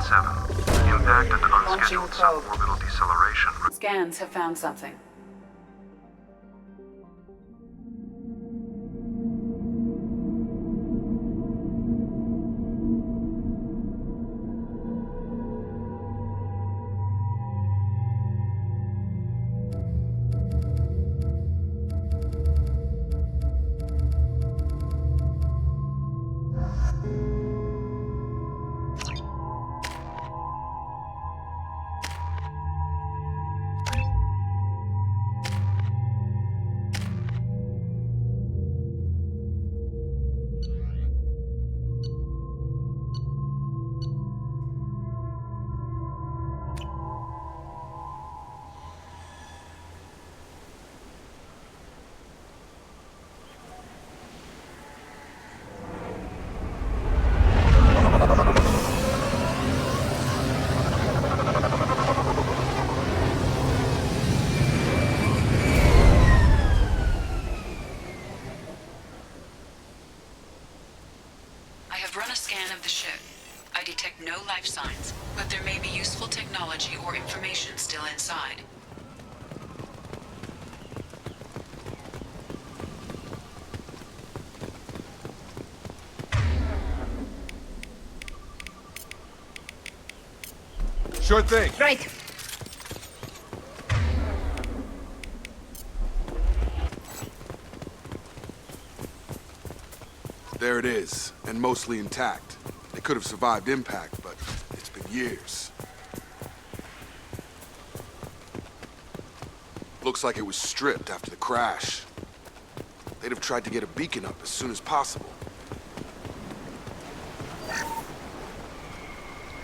7. Impact and Launching unscheduled probe. suborbital deceleration. Scans have found something. I have run a scan of the ship. I detect no life signs, but there may be useful technology or information still inside. Sure thing. Right. There it is, and mostly intact. They could have survived impact, but it's been years. Looks like it was stripped after the crash. They'd have tried to get a beacon up as soon as possible.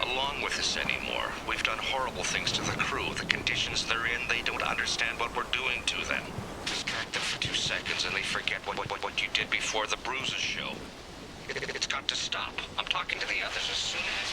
Along with this anymore. We've done horrible things to the crew. The conditions they're in, they don't understand what we're doing to them. Distract them for 2 seconds and they forget what you did before the bruises show. It's got to stop. I'm talking to the others as soon as...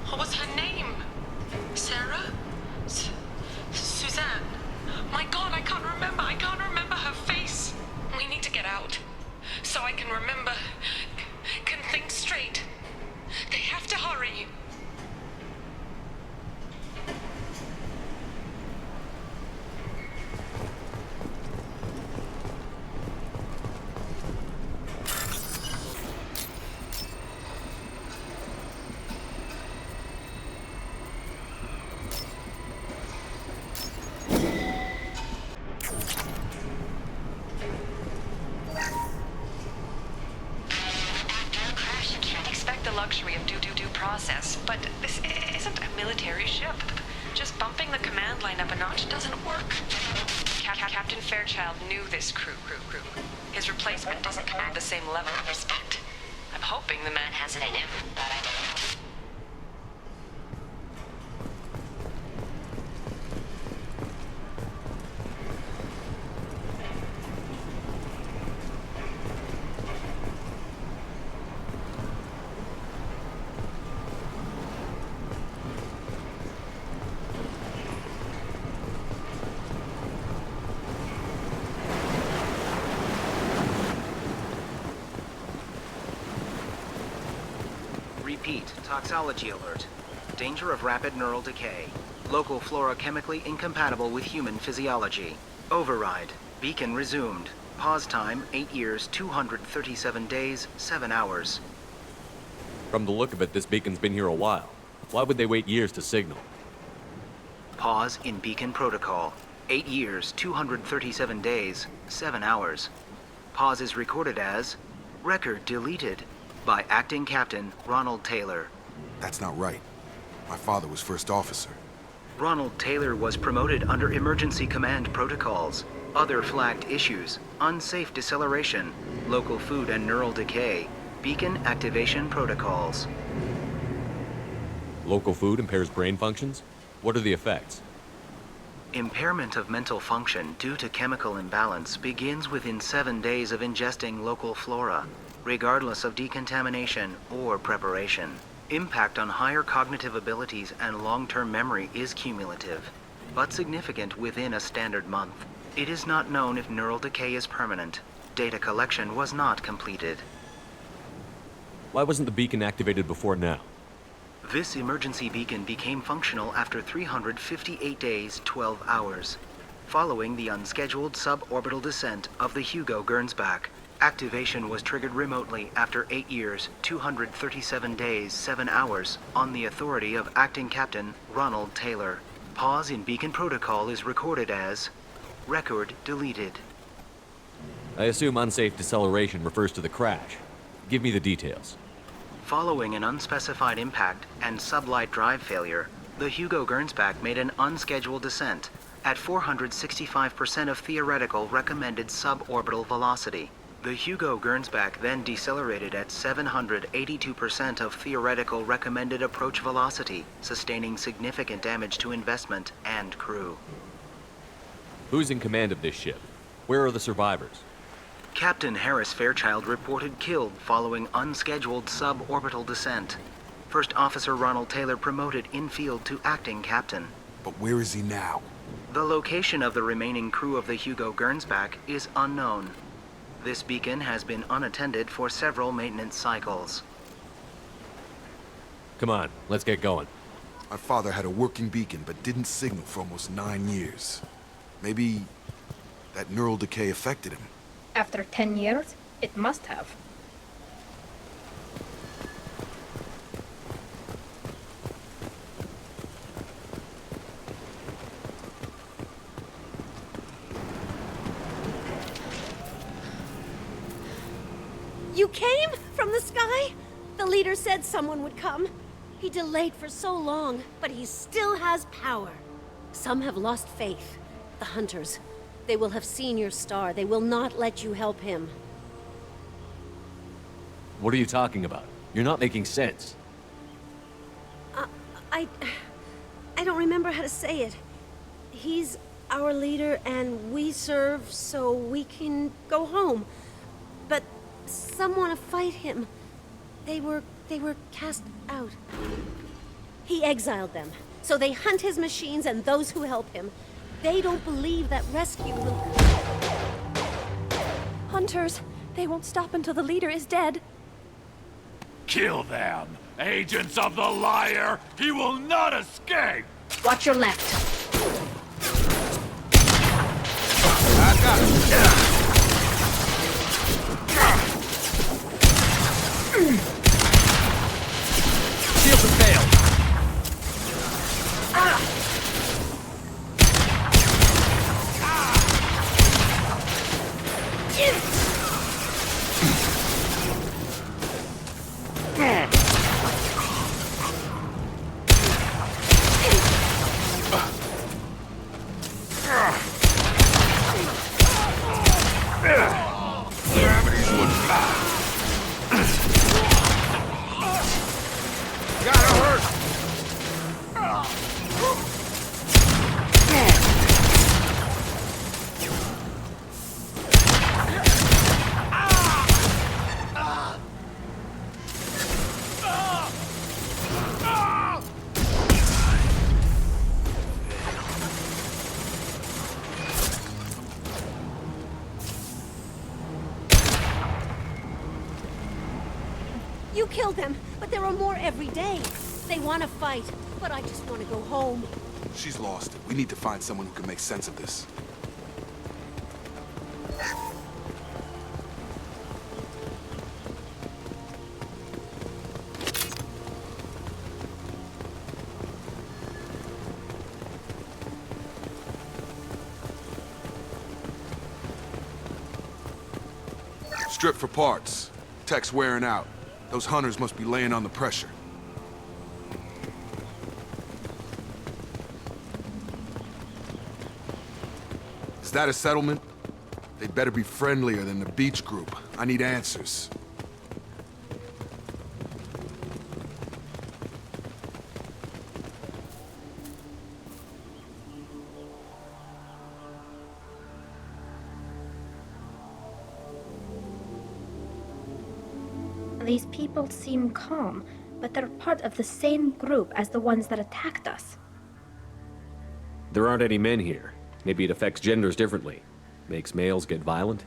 What was her name? Sarah? Suzanne? My God, I can't remember. I can't remember her face. We need to get out. So I can remember. Can think straight. They have to hurry. Luxury of due process, but this isn't a military ship. Just bumping the command line up a notch doesn't work. Captain Fairchild knew this crew. His replacement doesn't command the same level of respect. I'm hoping the man has it in him, but I don't know. Repeat, toxology alert. Danger of rapid neural decay. Local flora chemically incompatible with human physiology. Override. Beacon resumed. Pause time, 8 years, 237 days, 7 hours. From the look of it, this beacon's been here a while. Why would they wait years to signal? Pause in beacon protocol. 8 years, 237 days, 7 hours. Pause is recorded as record deleted by acting captain Ronald Taylor. That's not right. My father was first officer. Ronald Taylor was promoted under emergency command protocols. Other flagged issues: unsafe deceleration, local food and neural decay, beacon activation protocols. Local food impairs brain functions? What are the effects? Impairment of mental function due to chemical imbalance begins within 7 days of ingesting local flora, regardless of decontamination or preparation. Impact on higher cognitive abilities and long-term memory is cumulative, but significant within a standard month. It is not known if neural decay is permanent. Data collection was not completed. Why wasn't the beacon activated before now? This emergency beacon became functional after 358 days, 12 hours. Following the unscheduled suborbital descent of the Hugo Gernsback, activation was triggered remotely after 8 years, 237 days, 7 hours, on the authority of acting captain Ronald Taylor. Pause in beacon protocol is recorded as record deleted. I assume unsafe deceleration refers to the crash. Give me the details. Following an unspecified impact and sublight drive failure, the Hugo Gernsback made an unscheduled descent at 465% of theoretical recommended suborbital velocity. The Hugo Gernsback then decelerated at 782% of theoretical recommended approach velocity, sustaining significant damage to investment and crew. Who's in command of this ship? Where are the survivors? Captain Harris Fairchild reported killed following unscheduled suborbital descent. First Officer Ronald Taylor promoted in-field to acting captain. But where is he now? The location of the remaining crew of the Hugo Gernsback is unknown. This beacon has been unattended for several maintenance cycles. Come on, let's get going. My father had a working beacon but didn't signal for almost 9 years. Maybe that neural decay affected him. After 10 years, it must have. You came from the sky? The leader said someone would come. He delayed for so long, but he still has power. Some have lost faith. The hunters. They will have seen your star. They will not let you help him. What are you talking about? You're not making sense. I don't remember how to say it. He's our leader and we serve so we can go home. But some want to fight him. They were cast out. He exiled them. So they hunt his machines and those who help him. They don't believe that rescue will... Hunters! They won't stop until the leader is dead. Kill them! Agents of the liar! He will not escape! Watch your left. I got it. Shields have failed. You killed them, but there are more every day. They want to fight, but I just want to go home. She's lost it. We need to find someone who can make sense of this. Strip for parts. Tech's wearing out. Those hunters must be laying on the pressure. Is that a settlement? They'd better be friendlier than the beach group. I need answers. These people seem calm, but they're part of the same group as the ones that attacked us. There aren't any men here. Maybe it affects genders differently. Makes males get violent?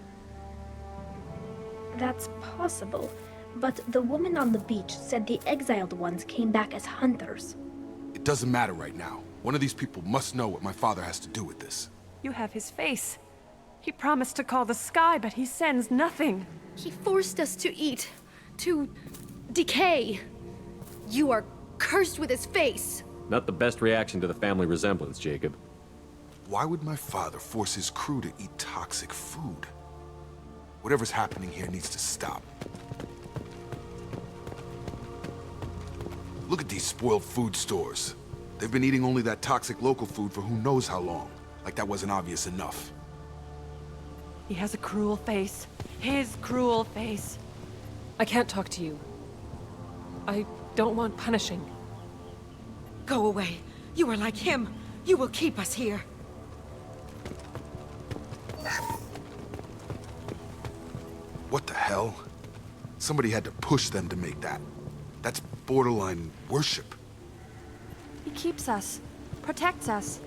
That's possible, but the woman on the beach said the exiled ones came back as hunters. It doesn't matter right now. One of these people must know what my father has to do with this. You have his face. He promised to call the sky, but he sends nothing. He forced us to eat, to decay. You are cursed with his face. Not the best reaction to the family resemblance, Jacob. Why would my father force his crew to eat toxic food? Whatever's happening here needs to stop. Look at these spoiled food stores. They've been eating only that toxic local food for who knows how long. Like that wasn't obvious enough. He has a cruel face. His cruel face. I can't talk to you. I don't want punishing. Go away. You are like him. You will keep us here. What the hell? Somebody had to push them to make that. That's borderline worship. He keeps us, protects us,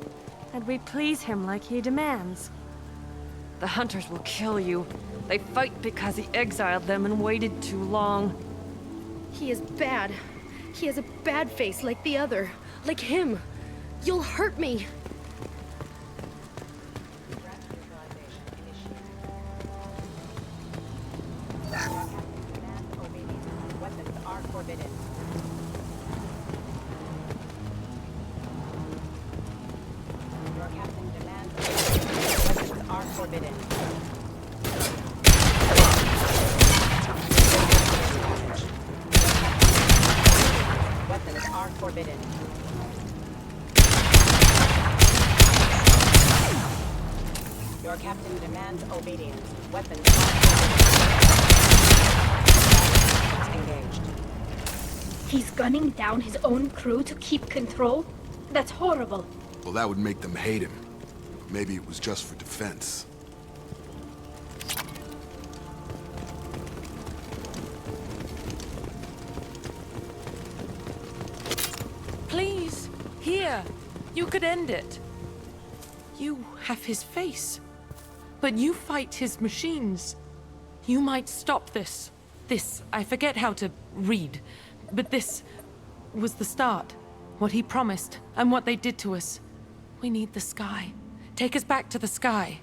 and we please him like he demands. The hunters will kill you. They fight because he exiled them and waited too long. He is bad. He has a bad face like the other. Like him. You'll hurt me. Your captain demands obedience. Weapons engaged. He's gunning down his own crew to keep control? That's horrible. Well, that would make them hate him. Maybe it was just for defense. Please, here. You could end it. You have his face. But you fight his machines. You might stop this. This, I forget how to read. But this was the start. What he promised, and what they did to us. We need the sky. Take us back to the sky.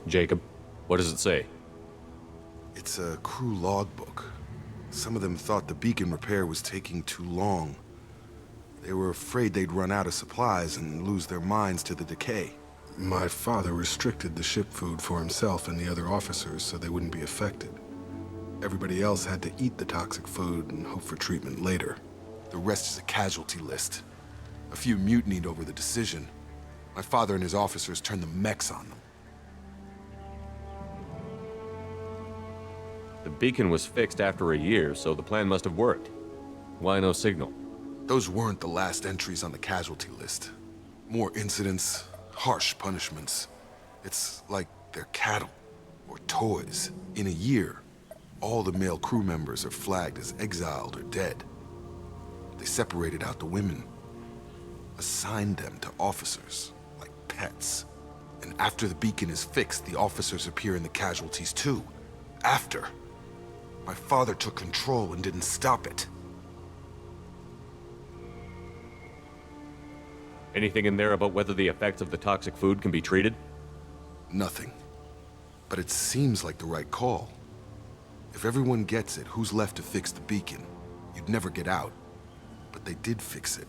Jacob, what does it say? It's a crew logbook. Some of them thought the beacon repair was taking too long. They were afraid they'd run out of supplies and lose their minds to the decay. My father restricted the ship food for himself and the other officers so they wouldn't be affected. Everybody else had to eat the toxic food and hope for treatment later. The rest is a casualty list. A few mutinied over the decision. My father and his officers turned the mechs on them. The beacon was fixed after a year, so the plan must have worked. Why no signal? Those weren't the last entries on the casualty list. More incidents, harsh punishments. It's like they're cattle, or toys. In a year, all the male crew members are flagged as exiled or dead. They separated out the women, assigned them to officers, like pets. And after the beacon is fixed, the officers appear in the casualties too. After. My father took control and didn't stop it. Anything in there about whether the effects of the toxic food can be treated? Nothing. But it seems like the right call. If everyone gets it, who's left to fix the beacon? You'd never get out. But they did fix it.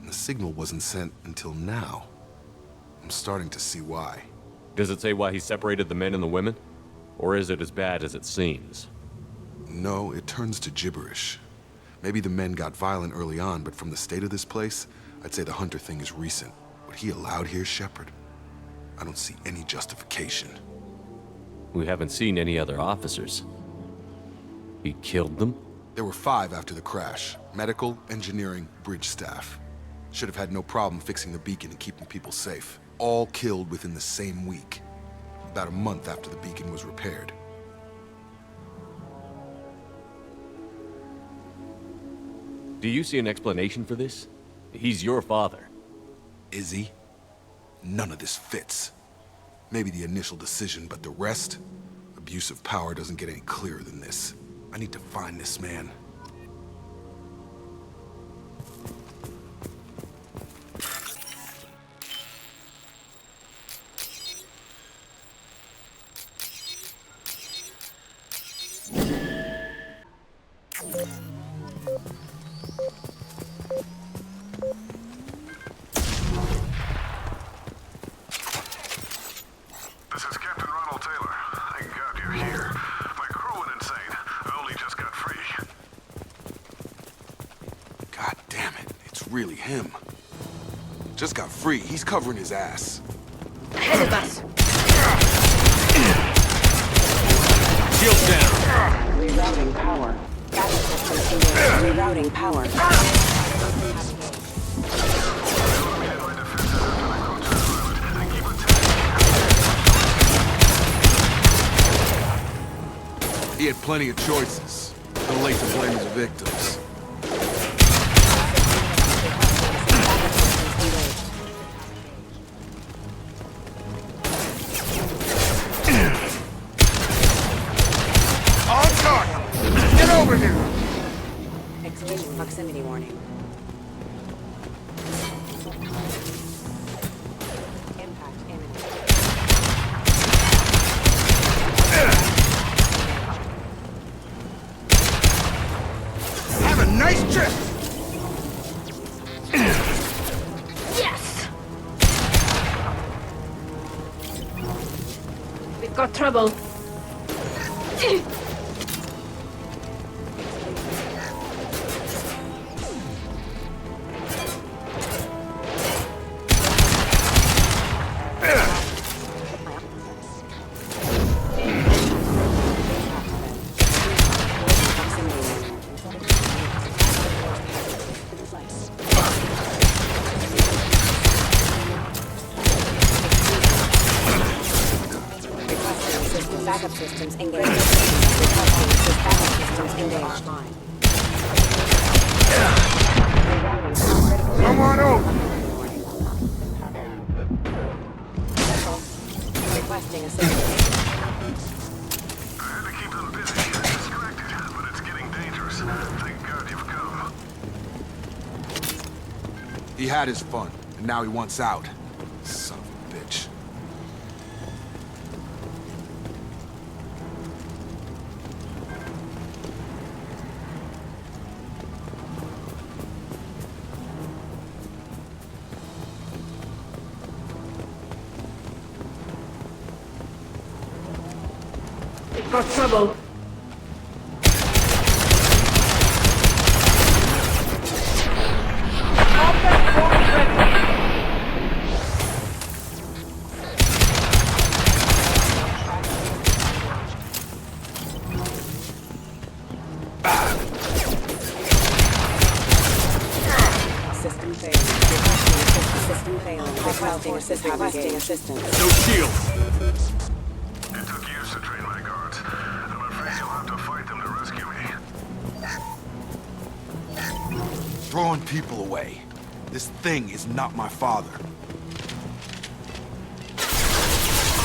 And the signal wasn't sent until now. I'm starting to see why. Does it say why he separated the men and the women? Or is it as bad as it seems? No, it turns to gibberish. Maybe the men got violent early on, but from the state of this place, I'd say the Hunter thing is recent. What he allowed here, Shepard? I don't see any justification. We haven't seen any other officers. He killed them? There were 5 after the crash. Medical, engineering, bridge staff. Should have had no problem fixing the beacon and keeping people safe. All killed within the same week. About a month after the beacon was repaired. Do you see an explanation for this? He's your father. Is he? None of this fits. Maybe the initial decision, but the rest? Abuse of power doesn't get any clearer than this. I need to find this man. This is Captain Ronald Taylor. Thank God you're here. My crew went insane. I only just got free. God damn it, it's really him. Just got free, he's covering his ass. Ahead of us. Shield down! Rerouting power. Backup systems engaged. Rerouting power. He had plenty of choices. Too late to blame his victims. On target! Get over here! Exchanging proximity warning. Impact imminent. Have a nice trip! Yes! We've got trouble. Backup systems engaged. Backup systems engaged. Come on over! Requesting assistance. I had to keep them busy and distracted, but it's getting dangerous. Thank God you've come. He had his fun, and now he wants out. Son of a bitch. We've got trouble. System failed. System failed. Requesting assistance. No shield! It took years to train my guards. I'm afraid you'll have to fight them to rescue me. Throwing people away. This thing is not my father.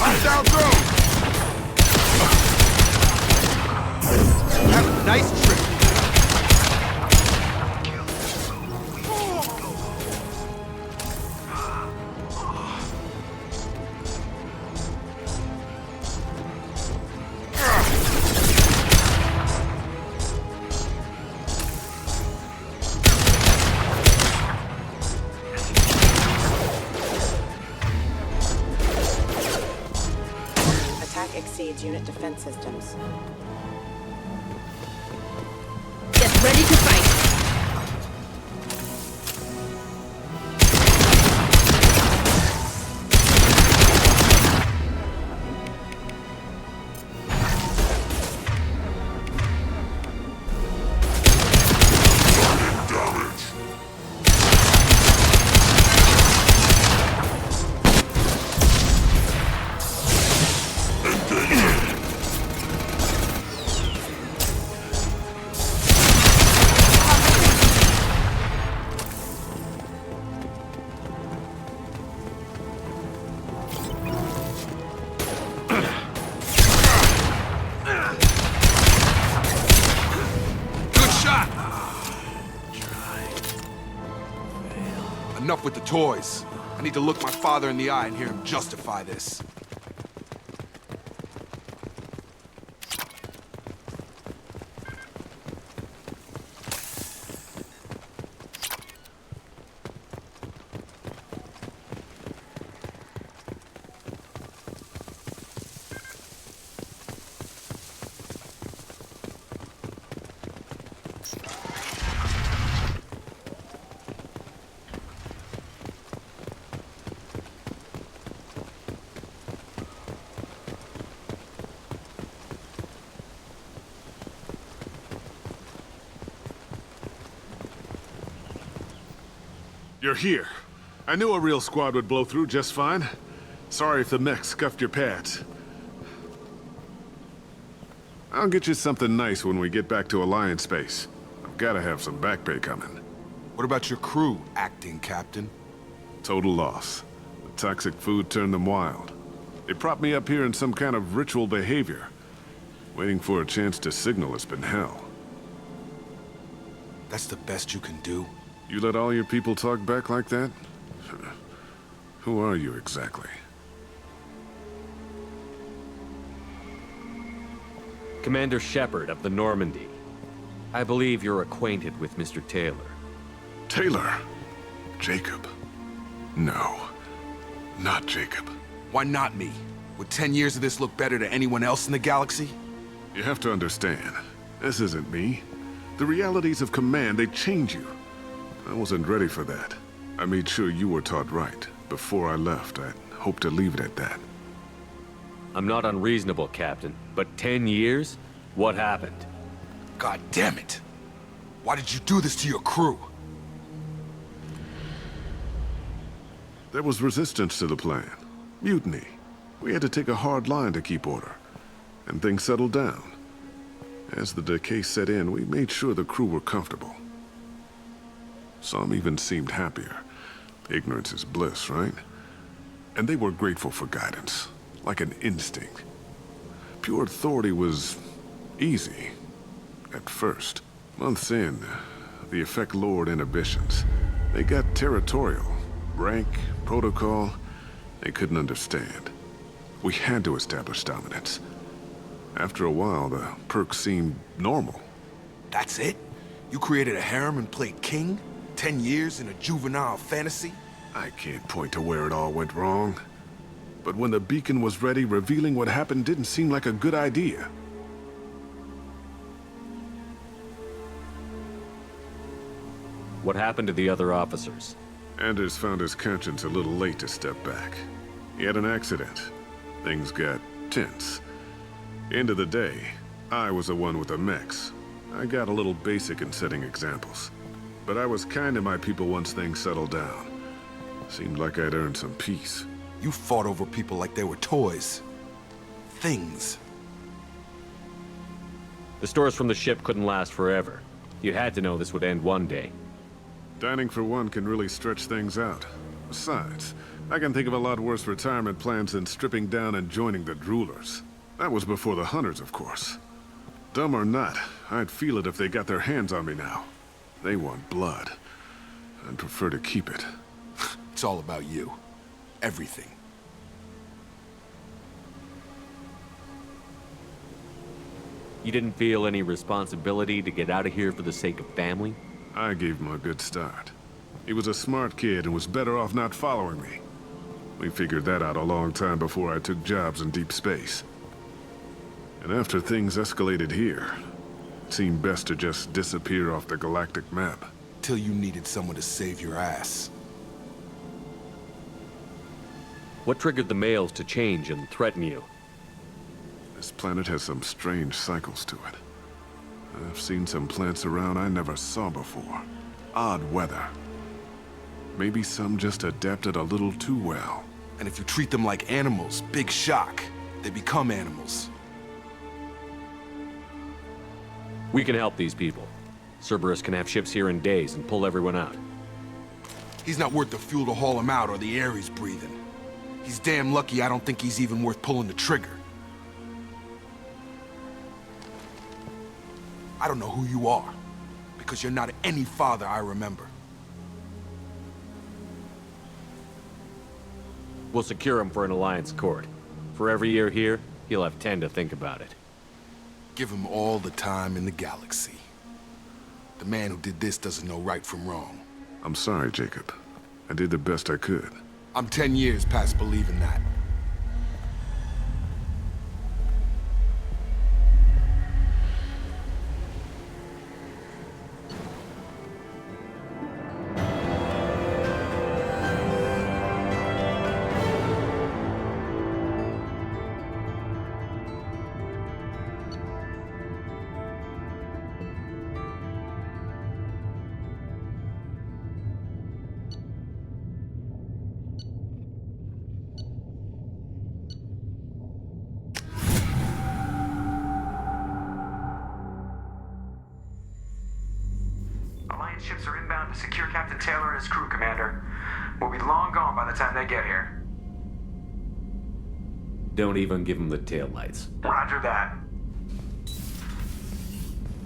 I'm down through! Have a nice trip. exceeds unit defense systems. Get ready to fight. Enough with the toys. I need to look my father in the eye and hear him justify this. You're here. I knew a real squad would blow through just fine. Sorry if the mech scuffed your pads. I'll get you something nice when we get back to Alliance space. I've gotta have some back pay coming. What about your crew, acting captain? Total loss. The toxic food turned them wild. They propped me up here in some kind of ritual behavior. Waiting for a chance to signal has been hell. That's the best you can do? You let all your people talk back like that? Who are you exactly? Commander Shepard of the Normandy. I believe you're acquainted with Mr. Taylor. Taylor? Jacob? No. Not Jacob. Why not me? Would 10 years of this look better to anyone else in the galaxy? You have to understand, this isn't me. The realities of command, they change you. I wasn't ready for that. I made sure you were taught right. Before I left, I hoped to leave it at that. I'm not unreasonable, Captain, but 10 years? What happened? God damn it! Why did you do this to your crew? There was resistance to the plan. Mutiny. We had to take a hard line to keep order. And things settled down. As the decay set in, we made sure the crew were comfortable. Some even seemed happier. Ignorance is bliss, right? And they were grateful for guidance, like an instinct. Pure authority was easy, at first. Months in, the effect lowered inhibitions. They got territorial. Rank, protocol, they couldn't understand. We had to establish dominance. After a while, the perks seemed normal. That's it? You created a harem and played king? 10 years in a juvenile fantasy? I can't point to where it all went wrong. But when the beacon was ready, revealing what happened didn't seem like a good idea. What happened to the other officers? Anders found his conscience a little late to step back. He had an accident. Things got tense. End of the day, I was the one with the mechs. I got a little basic in setting examples. But I was kind to my people once things settled down. Seemed like I'd earned some peace. You fought over people like they were toys. Things. The stores from the ship couldn't last forever. You had to know this would end one day. Dining for one can really stretch things out. Besides, I can think of a lot worse retirement plans than stripping down and joining the droolers. That was before the hunters, of course. Dumb or not, I'd feel it if they got their hands on me now. They want blood. I'd prefer to keep it. It's all about you. Everything. You didn't feel any responsibility to get out of here for the sake of family? I gave him a good start. He was a smart kid and was better off not following me. We figured that out a long time before I took jobs in deep space. And after things escalated here, it seemed best to just disappear off the galactic map. Till you needed someone to save your ass. What triggered the males to change and threaten you? This planet has some strange cycles to it. I've seen some plants around I never saw before. Odd weather. Maybe some just adapted a little too well. And if you treat them like animals, big shock. They become animals. We can help these people. Cerberus can have ships here in days and pull everyone out. He's not worth the fuel to haul him out or the air he's breathing. He's damn lucky I don't think he's even worth pulling the trigger. I don't know who you are, because you're not any father I remember. We'll secure him for an Alliance court. For every year here, he'll have 10 to think about it. Give him all the time in the galaxy. The man who did this doesn't know right from wrong. I'm sorry, Jacob. I did the best I could. I'm 10 years past believing that. Alliance ships are inbound to secure Captain Taylor and his crew, Commander. We'll be long gone by the time they get here. Don't even give him the taillights. Roger that.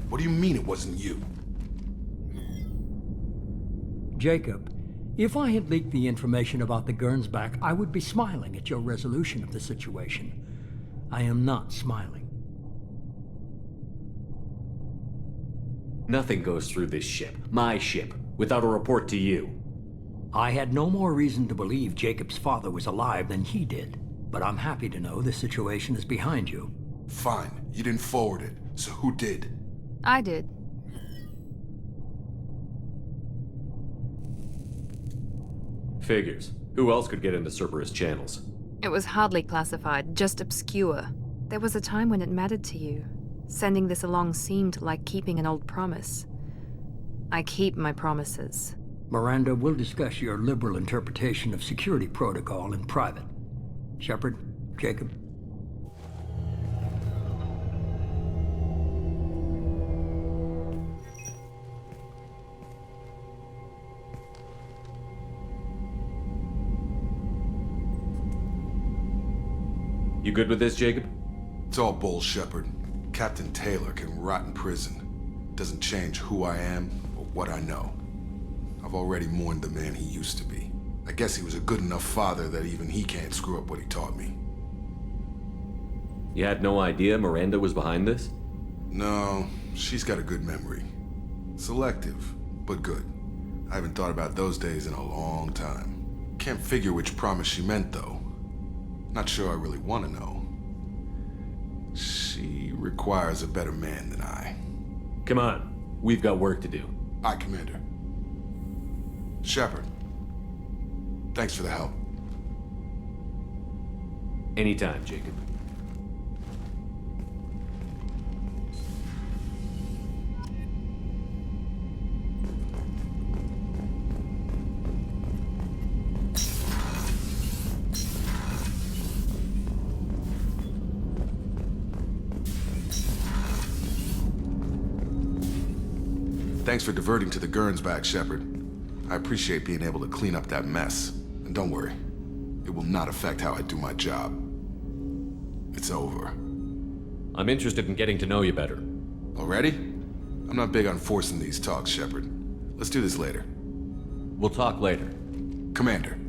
What do you mean it wasn't you? Jacob, if I had leaked the information about the Gernsback, I would be smiling at your resolution of the situation. I am not smiling. Nothing goes through this ship, my ship, without a report to you. I had no more reason to believe Jacob's father was alive than he did, but I'm happy to know the situation is behind you. Fine, you didn't forward it, so who did? I did. Figures. Who else could get into Cerberus channels? It was hardly classified, just obscure. There was a time when it mattered to you. Sending this along seemed like keeping an old promise. I keep my promises. Miranda, we'll discuss your liberal interpretation of security protocol in private. Shepard, Jacob. You good with this, Jacob? It's all bull, Shepard. Captain Taylor can rot in prison. Doesn't change who I am or what I know. I've already mourned the man he used to be. I guess he was a good enough father that even he can't screw up what he taught me. You had no idea Miranda was behind this? No, she's got a good memory. Selective, but good. I haven't thought about those days in a long time. Can't figure which promise she meant, though. Not sure I really want to know. She requires a better man than I. Come on, we've got work to do. Aye, Commander. Shepard, thanks for the help. Anytime, Jacob. Thanks for diverting to the Gernsback, Shepard. I appreciate being able to clean up that mess. And don't worry, it will not affect how I do my job. It's over. I'm interested in getting to know you better. Already? I'm not big on forcing these talks, Shepard. Let's do this later. We'll talk later. Commander.